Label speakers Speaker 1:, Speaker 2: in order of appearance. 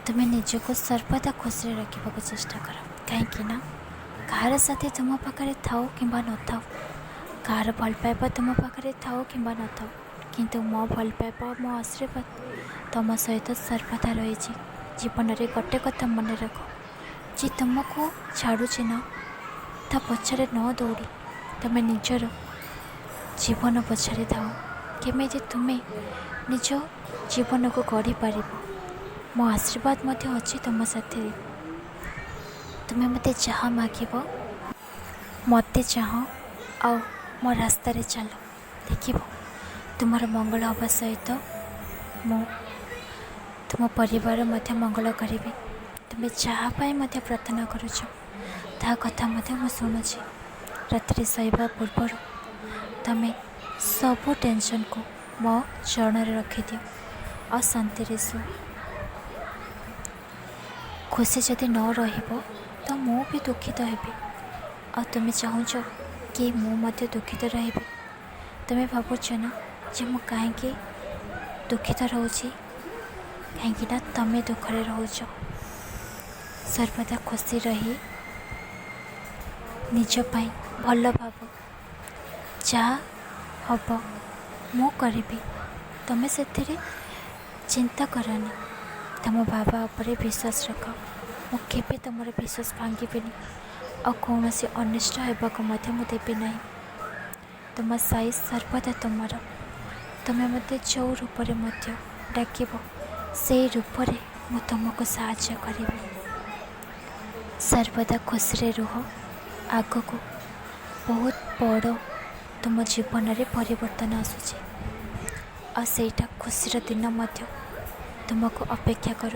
Speaker 1: तुम्हें निजको सर्वदा खुशी रखा चेष्टा कर कहीं कहार साथी तुम पाखे थाओ कि न थाओ, कहार भल पाइबा तुम पाखे थाओ कि न थाओ, किंतु मो भल पाइबा मो आशीर्वाद तुम सहित सर्वदा रही। जीवन में गोटे कथा मन रख, जी तुमको छाड़ुचे न ता पछारे न दौड़ी तुम्हें निजर जीवन पछारे थाओ केमी तुम्हें निज जीवन को गढ़ी पार। मो आशीर्वाद अच्छी तुम साथी, तुम्हें मत जहाँ मागिब मत चाह आओ मो रास्त चल देख तुम मंगल हवा सहित मु तुम परिवार मंगल करी। तुम्हें जहाँ प्रार्थना करुच ता कथा मु शुणुची। राति शोवा पूर्व तुम्हें सबू टेंशन को मो चरण रखिदि और शांति शु। खुशी जदि न रहिबो तो मु भी दुखित हेबी और तुम्हें चाहूच कि मु दुखित रही। तुम्हें भावुच ना जे मु कहीं दुखित रोची कहीं तुम्हें दुखरे रोच। सर्वदा खुशी रही निजपाई भल भाव जहाँ हम मु करी। तुम्हें से चिंता करनी, तुम बाबा उपर विश्वास रख। मुझे तुम विश्वास भांगीनि और कौन सी अनिष्ट होगा देवी ना। तुम साई सर्वदा तुमर, तुम्हें मत जो रूप डाक से रूप मु तुमको साहाय्य करी। सर्वदा खुशी रुह, आग को बहुत बड़ तुम जीवन में परिवर्तन आसूची और सेटा खुशी दिन तुमको अपेक्षा कर।